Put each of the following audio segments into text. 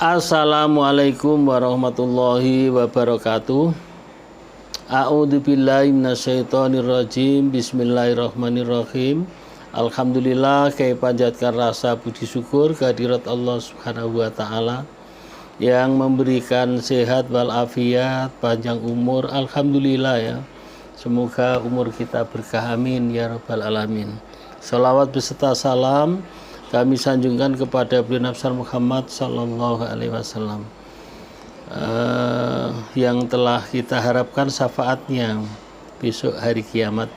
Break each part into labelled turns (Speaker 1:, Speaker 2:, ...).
Speaker 1: Assalamualaikum warahmatullahi wabarakatuh. A'udzubillahi minasyaitonirrajim. Bismillahirrahmanirrahim. Alhamdulillah, kami panjatkan rasa puji syukur kehadirat Allah Subhanahu wa taala yang memberikan sehat walafiat, panjang umur. Alhamdulillah ya. Semoga umur kita berkah, amin ya rabbal alamin. Salawat beserta salam kami sanjungkan kepada beliau Nabi Muhammad sallallahu alaihi wasallam yang telah kita harapkan syafaatnya besok hari kiamat.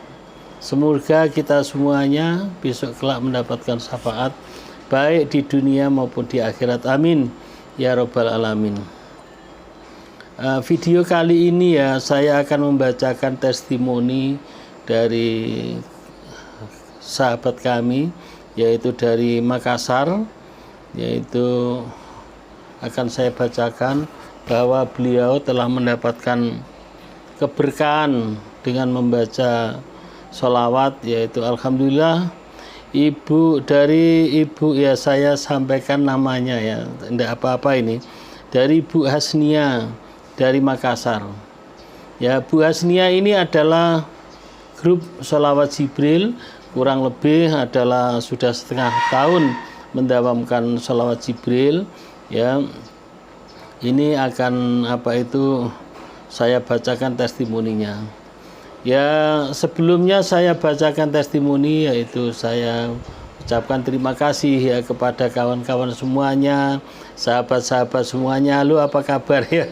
Speaker 1: Semoga kita semuanya besok kelak mendapatkan syafaat baik di dunia maupun di akhirat, amin ya rabbal alamin. Video kali ini ya saya akan membacakan testimoni dari sahabat kami, yaitu dari Makassar, yaitu akan saya bacakan bahwa beliau telah mendapatkan keberkahan dengan membaca sholawat, yaitu alhamdulillah ibu ya, saya sampaikan namanya ya, tidak apa-apa ini, dari Bu Hasnia dari Makassar ya. Bu Hasnia ini adalah grup sholawat Jibril, kurang lebih adalah sudah setengah tahun mendawamkan sholawat Jibril ya. Ini akan saya bacakan testimoninya ya. Sebelumnya saya bacakan testimoni, yaitu saya ucapkan terima kasih ya kepada kawan-kawan semuanya, sahabat-sahabat semuanya. Halo, apa kabar ya?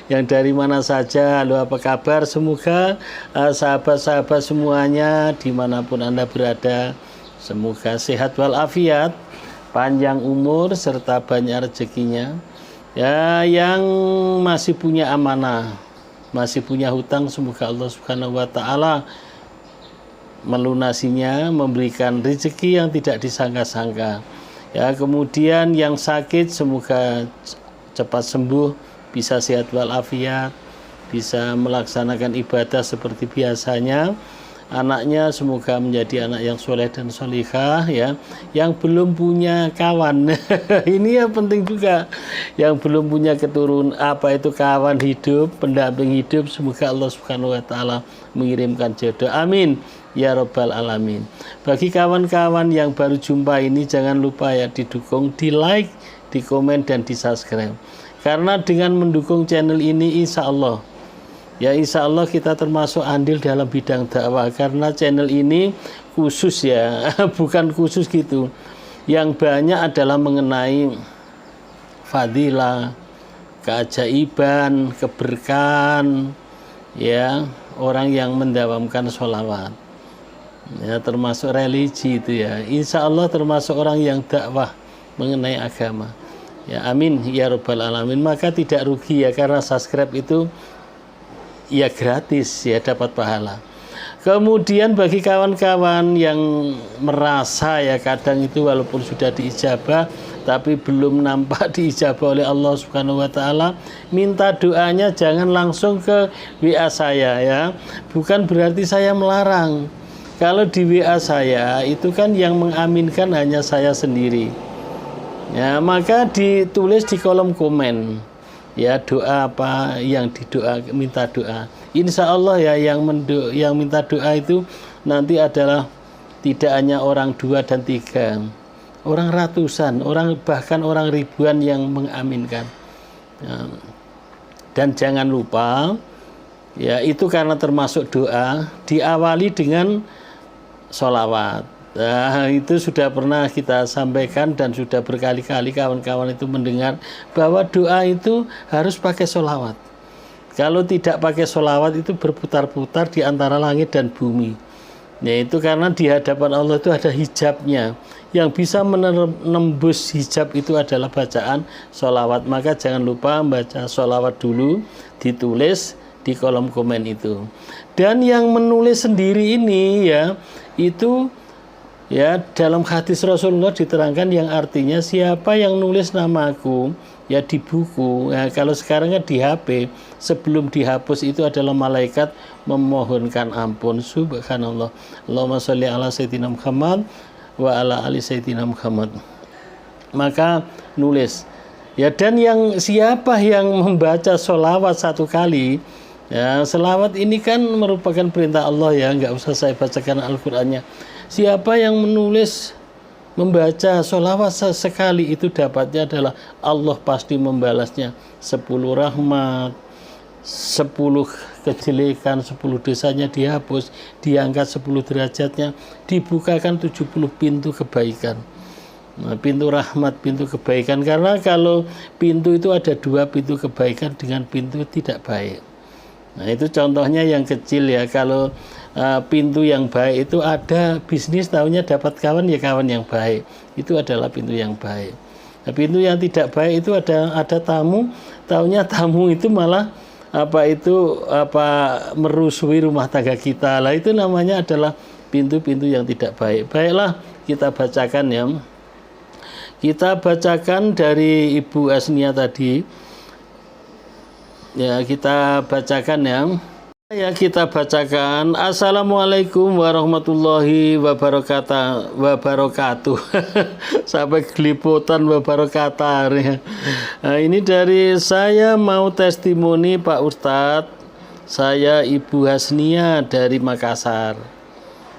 Speaker 1: Yang dari mana saja, halo, apa kabar? Semoga sahabat-sahabat semuanya dimanapun Anda berada, semoga sehat walafiat, panjang umur, serta banyak rezekinya ya. Yang masih punya amanah, masih punya hutang, semoga Allah Subhanahu wa taala melunasinya, memberikan rezeki yang tidak disangka-sangka ya. Kemudian yang sakit semoga cepat sembuh, bisa sehat walafiat, bisa melaksanakan ibadah seperti biasanya. Anaknya semoga menjadi anak yang soleh dan solihah ya. Yang belum punya kawan ini ya penting juga, yang belum punya kawan hidup, pendamping hidup, semoga Allah Subhanahu wa taala mengirimkan jodoh, amin ya rabbal alamin. Bagi kawan-kawan yang baru jumpa ini, jangan lupa ya didukung, di like, di komen, dan di subscribe. Karena dengan mendukung channel ini insya Allah kita termasuk andil dalam bidang dakwah. Karena channel ini khusus ya bukan khusus gitu, yang banyak adalah mengenai fadilah, keajaiban, keberkahan ya, orang yang mendawamkan sholawat ya, termasuk religi itu ya. Insya Allah termasuk orang yang dakwah mengenai agama ya, amin ya rabbal alamin. Maka tidak rugi ya, karena subscribe itu ya gratis ya, dapat pahala. Kemudian bagi kawan-kawan yang merasa ya kadang itu walaupun sudah diijabah tapi belum nampak diijabah oleh Allah Subhanahu wa taala, minta doanya jangan langsung ke WA saya ya. Bukan berarti saya melarang. Kalau di WA saya itu kan yang mengaminkan hanya saya sendiri ya, maka ditulis di kolom komen ya, doa apa yang minta doa. Insya Allah ya, yang minta doa itu nanti adalah tidak hanya orang 2 dan 3, orang ratusan, bahkan orang ribuan yang mengaminkan ya. Dan jangan lupa ya, itu karena termasuk doa, diawali dengan sholawat. Nah, itu sudah pernah kita sampaikan dan sudah berkali-kali kawan-kawan itu mendengar bahwa doa itu harus pakai sholawat. Kalau tidak pakai sholawat itu berputar-putar di antara langit dan bumi. Nah, itu karena di hadapan Allah itu ada hijabnya. Yang bisa menembus hijab itu adalah bacaan sholawat. Maka jangan lupa membaca sholawat dulu, ditulis di kolom komen itu. Dan yang menulis sendiri ini ya, itu ya, dalam hadis Rasulullah diterangkan yang artinya siapa yang nulis namaku ya di buku ya, kalau sekarang kan di HP, sebelum dihapus itu adalah malaikat memohonkan ampun. Subhanallah. Allahumma sholli ala sayyidina Muhammad wa ala ali sayyidina Muhammad. Maka nulis Ya, dan siapa yang membaca sholawat 1 kali, ya, sholawat ini kan merupakan perintah Allah ya, nggak usah saya bacakan Al-Qur'annya. Siapa yang membaca sholawat sekali itu dapatnya adalah Allah pasti membalasnya 10 rahmat, 10 kejelekan, 10 dosanya dihapus, diangkat 10 derajatnya, dibukakan 70 pintu kebaikan. Nah, pintu rahmat, pintu kebaikan. Karena kalau pintu itu ada 2 pintu kebaikan dengan pintu tidak baik. Nah, itu contohnya yang kecil ya. Kalau pintu yang baik itu ada bisnis, tahunya dapat kawan, ya kawan yang baik. Itu adalah pintu yang baik. Nah, pintu yang tidak baik itu ada tamu, tahunya tamu itu malah merusui rumah tangga kita. Lah, itu namanya adalah pintu-pintu yang tidak baik. Baiklah, kita bacakan ya. Kita bacakan dari Ibu Asnia tadi. Ya, kita bacakan ya. Ya, kita bacakan. Assalamualaikum warahmatullahi wabarakatuh. Sampai geliputan wabarakatuh. Nah, ini dari saya mau testimoni Pak Ustadz. Saya Ibu Hasnia dari Makassar.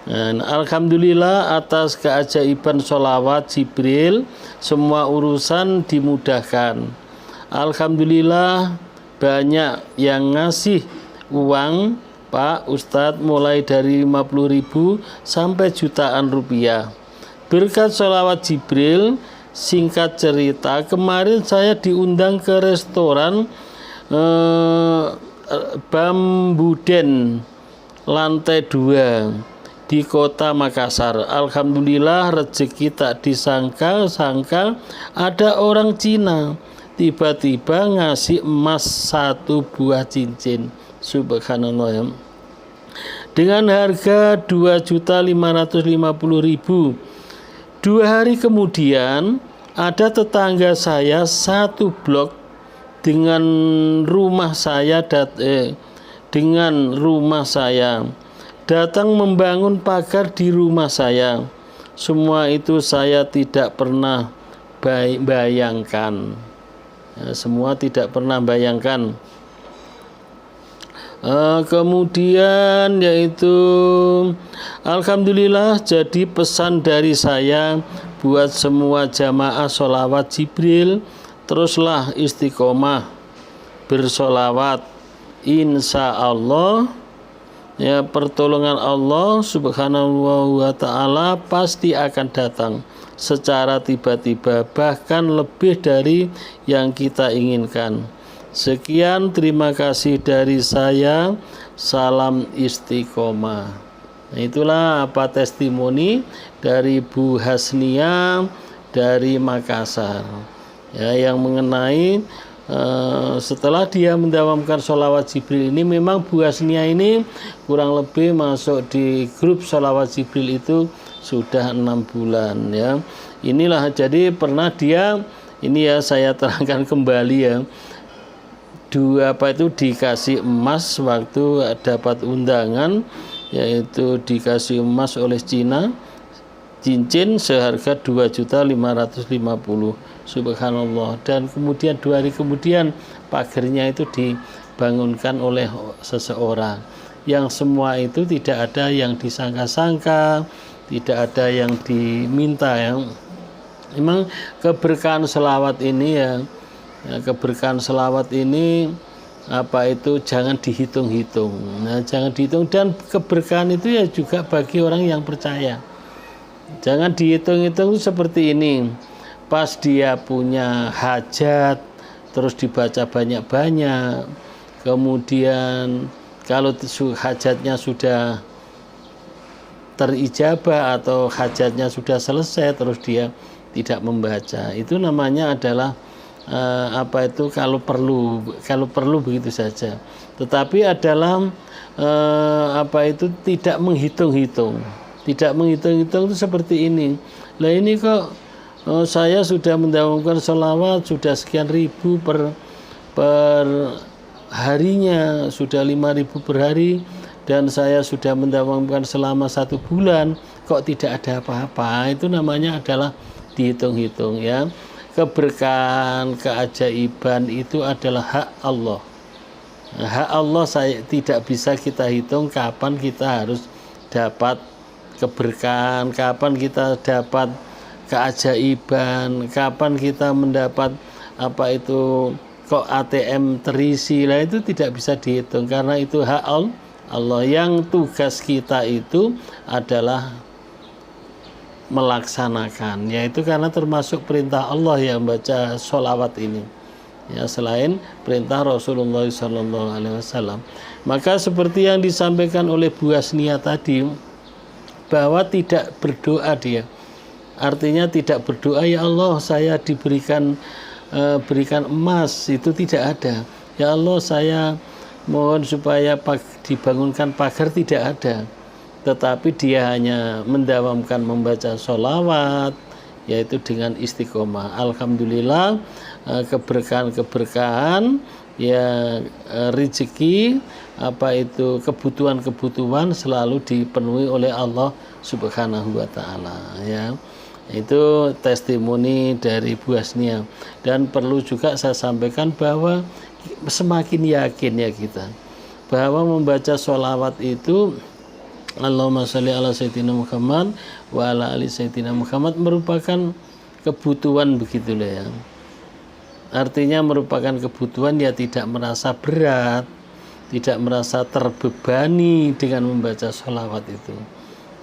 Speaker 1: Dan alhamdulillah atas keajaiban sholawat Jibril, semua urusan dimudahkan. Alhamdulillah banyak yang ngasih uang Pak Ustadz, mulai dari 50.000 sampai jutaan rupiah. Berkat sholawat Jibril, singkat cerita, kemarin saya diundang ke restoran Bambuden lantai 2 di kota Makassar. Alhamdulillah rezeki tak disangka-sangka, ada orang Cina tiba-tiba ngasih emas 1 buah cincin. Subhanallah ya. Dengan harga 2.550.000. 2 hari kemudian ada tetangga saya 1 blok dengan rumah saya datang membangun pagar di rumah saya. Semua itu saya tidak pernah bayangkan. Ya, semua tidak pernah bayangkan. Kemudian yaitu alhamdulillah, jadi pesan dari saya buat semua jamaah sholawat Jibril, teruslah istiqomah bersholawat. Insya Allah ya, pertolongan Allah subhanahu wa ta'ala pasti akan datang secara tiba-tiba, bahkan lebih dari yang kita inginkan. Sekian, terima kasih dari saya. Salam istiqomah. Nah, itulah testimoni dari Bu Hasnia dari Makassar ya, yang mengenai setelah dia mendawamkan sholawat Jibril ini. Memang Bu Hasnia ini kurang lebih masuk di grup sholawat Jibril itu sudah 6 bulan ya. Inilah, jadi pernah dia, ini ya saya terangkan kembali ya, dikasih emas waktu dapat undangan, yaitu dikasih emas oleh Cina, cincin seharga 2.550.000. Subhanallah. Dan kemudian 2 hari kemudian pagernya itu dibangunkan oleh seseorang, yang semua itu tidak ada yang disangka-sangka, tidak ada yang diminta ya. Memang keberkahan selawat ini ya, keberkahan selawat ini jangan dihitung-hitung. Nah, jangan dihitung, dan keberkahan itu ya juga bagi orang yang percaya. Jangan dihitung-hitung seperti ini. Pas dia punya hajat terus dibaca banyak-banyak. Kemudian kalau hajatnya sudah terijabah atau hajatnya sudah selesai terus dia tidak membaca. Itu namanya adalah kalau perlu begitu saja. Tetapi adalah tidak menghitung-hitung. Tidak menghitung-hitung itu seperti ini. Lah, ini kok saya sudah mendawamkan sholawat sudah sekian ribu per harinya, sudah 5.000 per hari, dan saya sudah mendawamkan selama 1 bulan, kok tidak ada apa-apa. Itu namanya adalah dihitung-hitung ya. keberkahan, keajaiban itu adalah hak Allah. Hak Allah tidak bisa kita hitung kapan kita harus dapat keberkahan, kapan kita dapat keajaiban, kapan kita mendapat kok ATM terisi lah, itu tidak bisa dihitung karena itu hak Allah. Yang tugas kita itu adalah melaksanakan, yaitu karena termasuk perintah Allah yang baca sholawat ini ya, selain perintah Rasulullah SAW. Maka seperti yang disampaikan oleh Bu Hasnia tadi, bahwa tidak berdoa dia, artinya tidak berdoa ya Allah saya berikan emas, itu tidak ada. Ya Allah saya mohon supaya dibangunkan pagar, tidak ada. Tetapi dia hanya mendawamkan membaca sholawat, yaitu dengan istiqomah. Alhamdulillah, keberkahan ya, rezeki kebutuhan selalu dipenuhi oleh Allah Subhanahu wa taala ya. Itu testimoni dari Bu Hasnia. Dan perlu juga saya sampaikan bahwa semakin yakin ya kita bahwa membaca sholawat itu, Allahumma sholli ala sayyidina Muhammad wa ala ali sayyidina Muhammad, merupakan kebutuhan begitulah ya. Artinya merupakan kebutuhan, ya tidak merasa berat, tidak merasa terbebani dengan membaca sholawat itu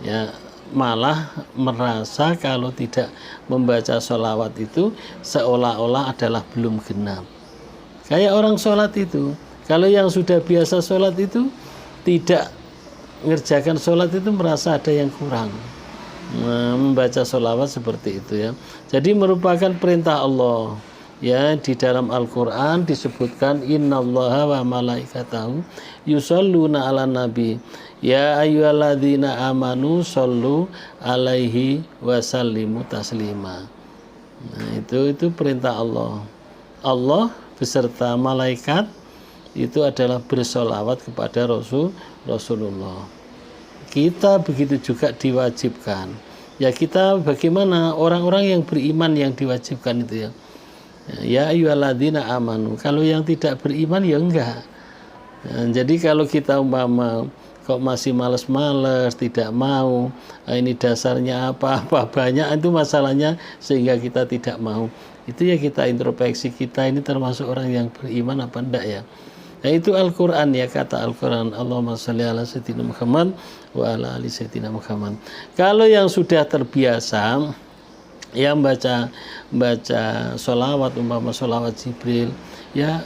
Speaker 1: ya, malah merasa kalau tidak membaca sholawat itu seolah-olah adalah belum genap. Kayak orang sholat itu, kalau yang sudah biasa sholat itu tidak mengerjakan sholat itu merasa ada yang kurang. Membaca sholawat seperti itu ya. Jadi merupakan perintah Allah ya. Di dalam Al-Quran disebutkan innallaha wa malaikatahu yusholluna ala nabi ya ayyuhalladzina amanu shollu alaihi wasallimu taslima. Nah, itu perintah Allah. Allah beserta malaikat itu adalah bersolawat kepada Rasulullah. Kita begitu juga diwajibkan. Ya kita bagaimana orang-orang yang beriman yang diwajibkan itu ya. Ya ayyuhalladzina amanu. Kalau yang tidak beriman ya enggak. Nah, jadi kalau kita umpama kok masih malas-malas, tidak mau, ini dasarnya apa banyak itu masalahnya sehingga kita tidak mau. Itu ya kita introspeksi, kita ini termasuk orang yang beriman apa enggak ya. Nah itu Al-Quran ya, kata Al-Quran Allahumma sholli ala sayyidina Muhammad wa ala ali sayyidina Muhammad. Kalau yang sudah terbiasa yang baca sholawat, umpama sholawat Jibril ya,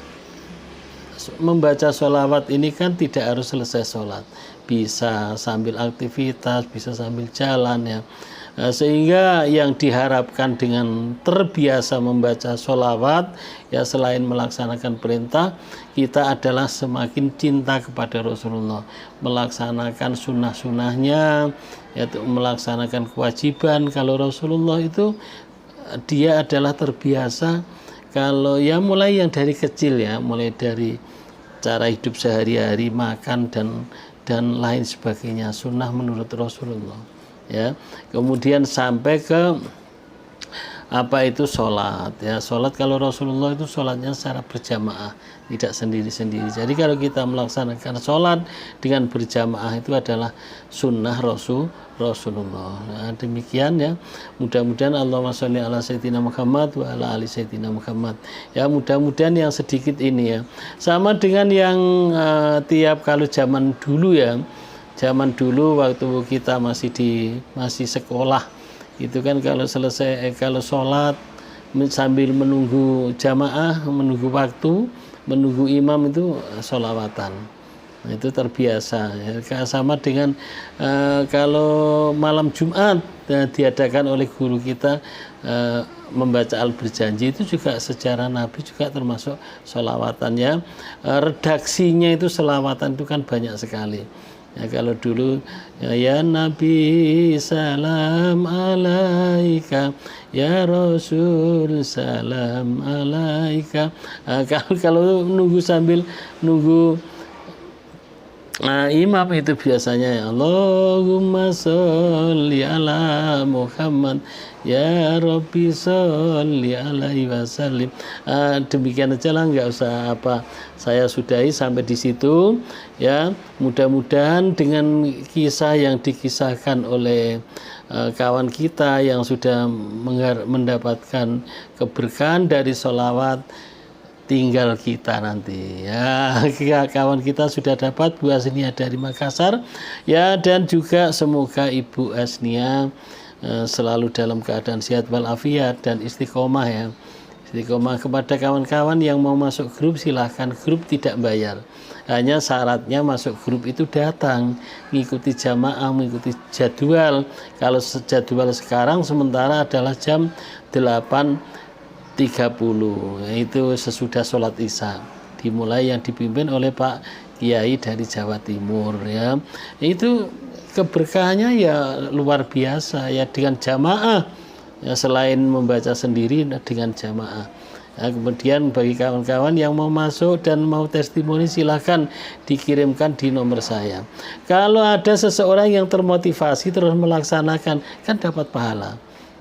Speaker 1: membaca sholawat ini kan tidak harus selesai sholat, bisa sambil aktivitas, bisa sambil jalan ya. Sehingga yang diharapkan dengan terbiasa membaca sholawat ya, selain melaksanakan perintah, kita adalah semakin cinta kepada Rasulullah, melaksanakan sunnah-sunnahnya, yaitu melaksanakan kewajiban. Kalau Rasulullah itu dia adalah terbiasa, kalau ya mulai yang dari kecil ya, mulai dari cara hidup sehari-hari, makan dan lain sebagainya, sunnah menurut Rasulullah ya. Kemudian sampai ke sholat ya. Sholat kalau Rasulullah itu sholatnya secara berjamaah, tidak sendiri-sendiri. Jadi kalau kita melaksanakan sholat dengan berjamaah itu adalah sunnah Rasulullah. Nah, demikian ya. Mudah-mudahan Allahumma sholli ala sayyidina Muhammad wa ala ali sayyidina Muhammad. Ya, mudah-mudahan yang sedikit ini ya. Sama dengan yang tiap kalau zaman dulu ya. Zaman dulu waktu kita masih sekolah itu kan, kalau kalau sholat sambil menunggu jamaah, menunggu waktu, menunggu imam itu sholawatan. Nah, itu terbiasa ya. Sama dengan kalau malam Jumat diadakan oleh guru kita membaca Al-Berjanji, itu juga sejarah Nabi juga termasuk sholawatannya. Redaksinya itu sholawatan itu kan banyak sekali. Ya, kalau dulu ya Nabi salam alaika, ya Rasul salam alaika. Kalau nunggu sambil nunggu Nah, imam itu biasanya Allahumma sholli ala Muhammad ya Rabbi sholli alaihi wasallim. Demikian aja lah, nggak usah apa. Saya sudahi sampai di situ ya. Mudah-mudahan dengan kisah yang dikisahkan oleh kawan kita yang sudah mendapatkan keberkahan dari sholawat, tinggal kita nanti ya. Kawan kita sudah dapat Bu Asnia dari Makassar ya, dan juga semoga Ibu Asnia selalu dalam keadaan sehat walafiat dan istiqomah ya. Istiqomah. Kepada kawan-kawan yang mau masuk grup, silahkan, grup tidak bayar, hanya syaratnya masuk grup itu datang, mengikuti jamaah, mengikuti jadwal. Kalau jadwal sekarang sementara adalah jam 8.30, itu sesudah sholat isya dimulai, yang dipimpin oleh Pak Kiai dari Jawa Timur ya. Itu keberkahannya ya luar biasa ya, dengan jamaah ya, selain membaca sendiri dengan jamaah ya. Kemudian bagi kawan-kawan yang mau masuk dan mau testimoni, silahkan dikirimkan di nomor saya. Kalau ada seseorang yang termotivasi terus melaksanakan, kan dapat pahala.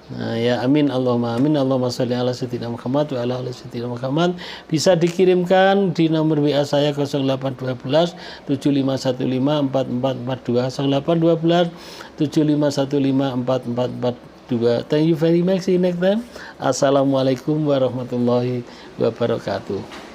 Speaker 1: Nah, ya amin Allahumma amin. Allahumma sholli ala sayyidina Muhammad wa ala ali sayyidina Muhammad. Bisa dikirimkan di nomor WA saya 0812 7515 4442, 0812 7515 4442. Thank you very much. See you next time. Assalamualaikum warahmatullahi wabarakatuh.